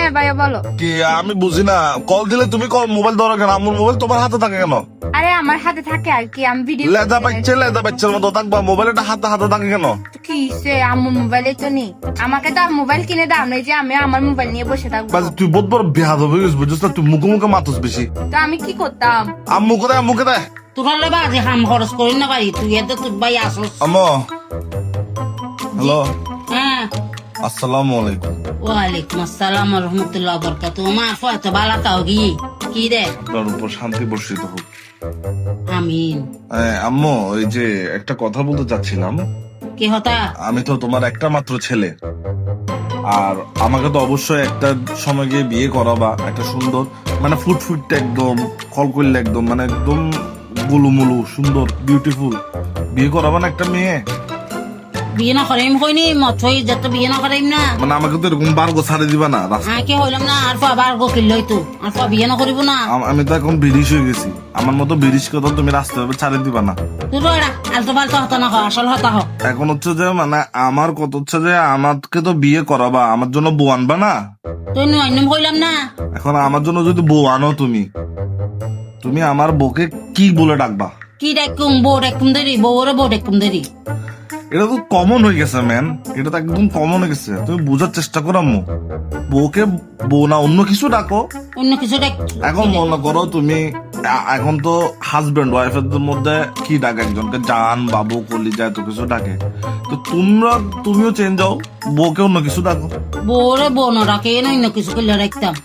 হ্যাঁ ভাইয়া বলো। কি আমি বুঝি না, কল দিলে তুমি মোবাইল ধরো কেন? আমার মোবাইল তোমার হাতে থাকে কেন? আরে আমার হাতে থাকে আর কি, আমি ভিডিও লেদা বাচ্চার মতো থাকবা, মোবাইলটা হাতে থাকে কেন? কি সে আম্মু মোবাইলে তো নেই, আমাকে তো মোবাইল কিনে দাও নাই যে আমি আমার মোবাইল নিয়ে বসে থাকবো। বাস তুই বহুত বড় বেহাদব হয়ে গেছিস, বুঝছিস না? তুই মুখে মাতুস বেশি। তো আমি কি করতাম? আম্মু কোথায়? তোরা বাজে হাম খরচ করি না পারি, তুই এত তোর ভাই আসস। আম্মু, হ্যালো, হ্যাঁ, আসসালামু আলাইকুম। ওয়ালাইকুম আসসালাম রহমতুল্লাহ বরকাত। মা ফত বালা কাও কি রে? আপনার উপর শান্তি বর্ষিত হোক। আমিন। আম্মু, ওই যে একটা কথা বলতে চাচ্ছিলাম। কি হতা? আমি তো তোমার একটা মাত্র ছেলে, আর আমাকে তো অবশ্যই একটা সময় গিয়ে বিয়ে করাবা, একটা সুন্দর মানে ফুটফুটটা একদম কলকল্লা, একদম মানে একদম গুলুমুলু সুন্দর বিউটিফুল বিয়ে করাবা না একটা মেয়ে? বিয়ে না করাইম কইনি মত হই যত বিয়ে না করাইম না, মানে আমাকে তো এরকম বার্গ ছাড়ে দিবা না রাস্তা? হ্যাঁ কে হইলাম না আর আবার গকিল লই তো আর বিয়ে না করিব না। আমি তো এখন বিরিশ হয়ে গেছি, আমার মতো বিরিশ কথা তুমি রাস্তা ছাড়ে দিবা না। তুই তো এরা আলতো পাল্টো হতা না আসল হতা হ। এখন হচ্ছে যে মানে আমার কথা হচ্ছে যে আমাকে তো বিয়ে করাবা, আমার জন্য বউ আনবা না? তুই নইনম কইলাম না। এখন আমার জন্য যদি বউ আনো তুমি আমার বউকে কি বলে ডাকবা? কি ডাকুম? বউ ডাকুম দেরি, বউরে বউ ডাকুম দেরি। এটা তো কমন হয়ে গেছে ম্যান, এটা তো একদম কমন হয়ে গেছে। তুমি বোঝার চেষ্টা করো আম্মু, বউকে বউ না অন্য কিছু ডাকো। অন্য কিছু ডাক। এখন মনে করো তুমি এখন তো হাজবেন্ড ওয়াইফের মধ্যে কি ডাকে? একজনকে জান, বাবু, কলিজা এত কিছু ডাকে। তো তুমিও চেঞ্জ হও, বউকে অন্য কিছু ডাকো। বউরে বউ না ডাকে অন্য কিছু করলে রাখতাম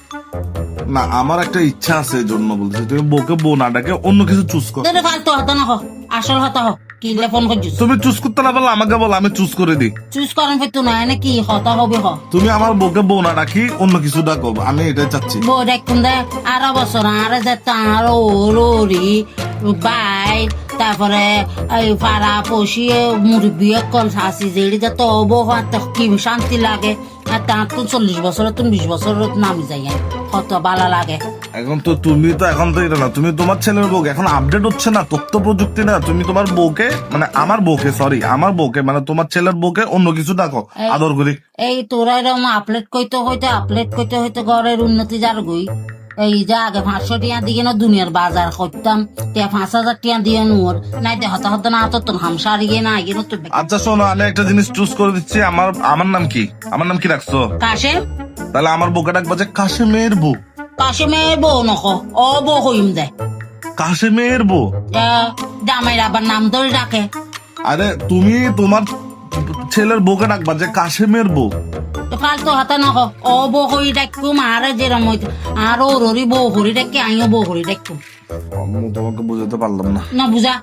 না, আমার একটা ইচ্ছা আছে এই জন্য বলছি, তুমি বউকে বউ না ডাকে অন্য কিছু চুজ করো। তোর ফালতু হতা না হ, আসল হতা হ। কি ফোন করছিস? তুমি চুজ করতে না পারলে আমাকে বলো, আমি চুজ করে দিই। চুজ করেন ফের তো না এনে কি হতা হবে হ। তুমি আমার বউকে বউ না ডাকি অন্য কিছু ডাকো, আমি এটাই চাচ্ছি। বউ ডাকুন দে আর বছর আর যেতাম আর ওরি বাই, তারপরে এই পাড়া পশি মুরব্বী কল শাসি যেড়ি যে তো বউ হাত কি শান্তি লাগে। আর তার তো 40 বছর, তুমি 20 বছর নামি যাই কত ভালো লাগে। এখন তো এখন তো এটা না, তুমি তোমার ছেলের বউকে এখন আপডেট হচ্ছে না তথ্য প্রযুক্তি না, তুমি তোমার বউকে মানে আমার বউকে মানে তোমার ছেলের বউকে অন্য কিছু ডাকো আদর করি। এই তোরা এরকম আপলেট কইতে হইতে ঘরের উন্নতি যার গই। এই যে আগে 500 টিয়া দিয়ে না দুনিয়ার বাজার করতাম, 5,000 টিয়া দিয়ে নোর নাই দে হতা হতা না তো হামসারি গিয়ে না গিয়ে তো। আচ্ছা শোনো, আমি একটা জিনিস চুজ করে দিচ্ছি। আমার নাম কি? আমার নাম কি রাখছো? কাশেম। তাহলে আমার বউকে ডাকবা যে কাশেমের বউ। কাশেমের বউ নখ, ও বউ হইম দে। কাশেমের বউ? জামাইর আবার নাম ধরে রাখে। আরে তুমি তোমার ছেলের বউকে ডাকবা যে কাশেমের বউ। ফালতু হাতে নখ, ও বউ হই ডাকুম আর যেরম আর ওরই বউ হরি ডাকি আমিও বউ হরি ডাকুম। তোমাকে বুঝাতে পারলাম না। না বুঝা।